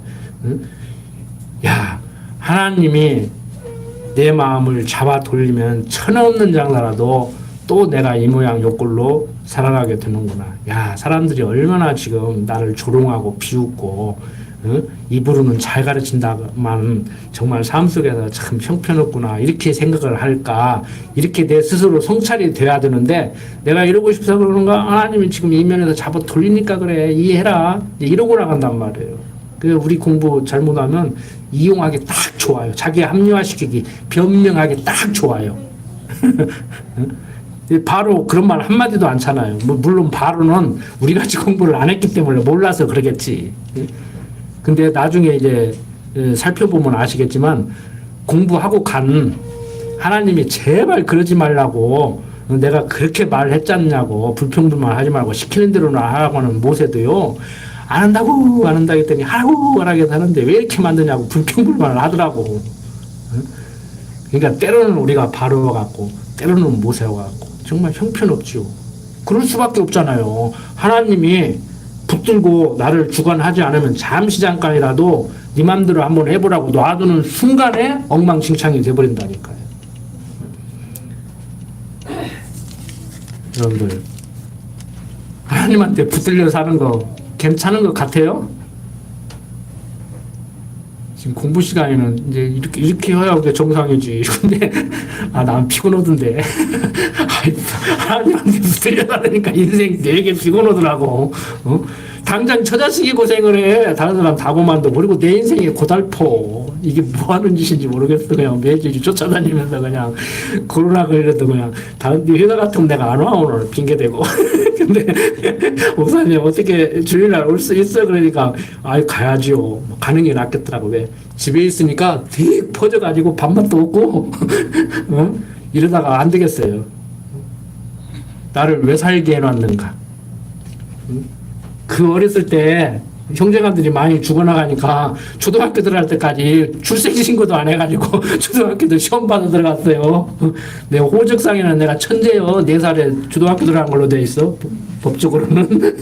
야 하나님이 내 마음을 잡아 돌리면 천없는 장사라도 또 내가 이 모양 요 꼴로 살아가게 되는구나. 야 사람들이 얼마나 지금 나를 조롱하고 비웃고 입으로는 잘 가르친다만 정말 삶 속에서 참 형편없구나 이렇게 생각을 할까. 이렇게 내 스스로 성찰이 돼야 되는데 내가 이러고 싶어서 그러는가. 하나님이 지금 이면에서 잡아 돌리니까 그래. 이해해라. 이러고 나간단 말이에요. 그래서 우리 공부 잘못하면 이용하기 딱 좋아요. 자기 합리화시키기 변명하기 딱 좋아요. 바로 그런 말 한마디도 않잖아요. 뭐 물론 바로는 우리 같이 공부를 안 했기 때문에 몰라서 그러겠지. 근데 나중에 이제 살펴보면 아시겠지만 공부하고 간 하나님이 제발 그러지 말라고 내가 그렇게 말했잖냐고 불평불만 하지 말고 시키는 대로나 하라고 하는 모세도요. 안 한다고 안 한다 했더니 하라고 하는데 왜 이렇게 만드냐고 불평불만을 하더라고. 그러니까 때로는 우리가 바로 같고 때로는 모세와 같고 정말 형편없지요. 그럴 수밖에 없잖아요. 하나님이 붙들고 나를 주관하지 않으면 잠시 잠깐이라도 네 맘대로 한번 해보라고 놔두는 순간에 엉망진창이 돼버린다니까요. 여러분들 하나님한테 붙들려 사는 거 괜찮은 것 같아요? 지금 공부 시간에는 이제 이렇게 해야 정상이지. 근데 난 피곤하던데. 하나님한테 붙들려 사니까 인생 되게 피곤하더라고. 당장 처자식이 고생을 해. 다른 사람 다 고만둬. 그리고 내 인생이 고달퍼. 이게 뭐 하는 짓인지 모르겠어. 그냥 매주 쫓아다니면서 그냥 코로나 걸려도 그냥 다른 회사 같으면 내가 안 와. 오늘 핑계대고. 근데 목사님 어떻게 주일날 올 수 있어? 그러니까 가야지요. 가는 게 낫겠더라고. 왜? 집에 있으니까 되게 퍼져가지고 밥맛도 없고 이러다가 안 되겠어요. 나를 왜 살게 해놨는가. 그 어렸을 때 형제간들이 많이 죽어나가니까 초등학교 들어갈 때까지 출생신고도 안 해가지고 초등학교도 시험 봐서 들어갔어요. 내 호적상에는 내가 천재요. 4살에 초등학교 들어간 걸로 돼 있어. 법적으로는.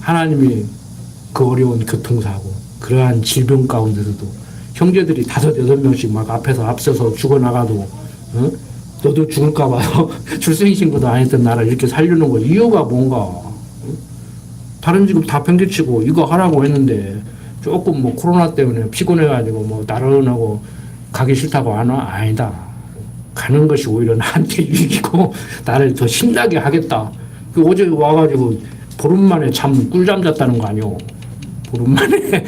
하나님이 그 어려운 교통사고 그러한 질병 가운데서도 형제들이 5, 6명씩 막 앞에서 앞서서 죽어나가도 너도 죽을까봐 출생신고도 안 했던 나를 이렇게 살려는 거 이유가 뭔가. 다른 직업 다 평균치고 이거 하라고 했는데 조금 뭐 코로나 때문에 피곤해가지고 뭐 나른하고 가기 싫다고 안 와? 아니다. 가는 것이 오히려 나한테 유익이고 나를 더 신나게 하겠다. 어제 와가지고 보름 만에 꿀잠 잤다는 거 아니오. 보름 만에.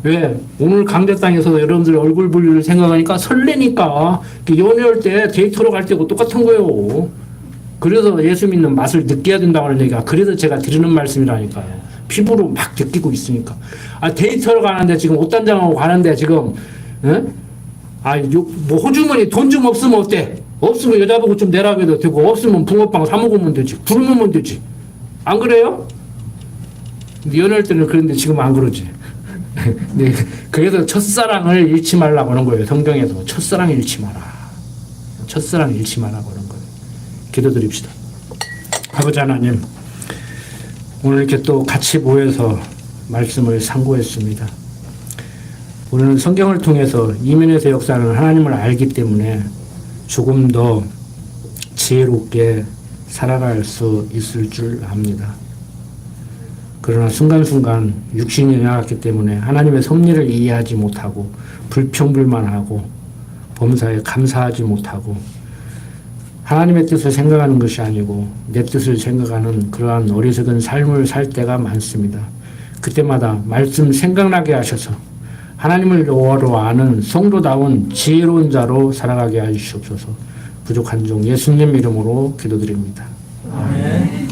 왜? 오늘 강대상에서 여러분들 얼굴 볼일을 생각하니까 설레니까 연애할 때 데이트로 갈 때고 똑같은 거예요. 그래서 예수 믿는 맛을 느껴야 된다고 하는 얘기가 그래서 제가 드리는 말씀이라니까요. 피부로 막 느끼고 있으니까. 데이트로 가는데 지금 옷 단장하고 가는데 지금 뭐 호주머니 돈 좀 없으면 어때? 없으면 여자보고 좀 내라고 해도 되고 없으면 붕어빵 사 먹으면 되지. 굶으면 되지. 안 그래요? 연애할 때는 그런데 지금 안 그러지. 네, 그래서 첫사랑을 잃지 말라고 하는 거예요. 성경에도 첫사랑 잃지 마라. 첫사랑 잃지 말라고 하는 거예요. 기도드립시다. 아버지 하나님, 오늘 이렇게 또 같이 모여서 말씀을 상고했습니다. 우리는 성경을 통해서 이면에서 역사하는 하나님을 알기 때문에 조금 더 지혜롭게 살아갈 수 있을 줄 압니다. 그러나 순간순간 육신이 나갔기 때문에 하나님의 섭리를 이해하지 못하고 불평불만하고 범사에 감사하지 못하고 하나님의 뜻을 생각하는 것이 아니고 내 뜻을 생각하는 그러한 어리석은 삶을 살 때가 많습니다. 그때마다 말씀 생각나게 하셔서 하나님을 여호와로 아는 성도다운 지혜로운 자로 살아가게 하시옵소서. 부족한 종 예수님 이름으로 기도드립니다. 아멘.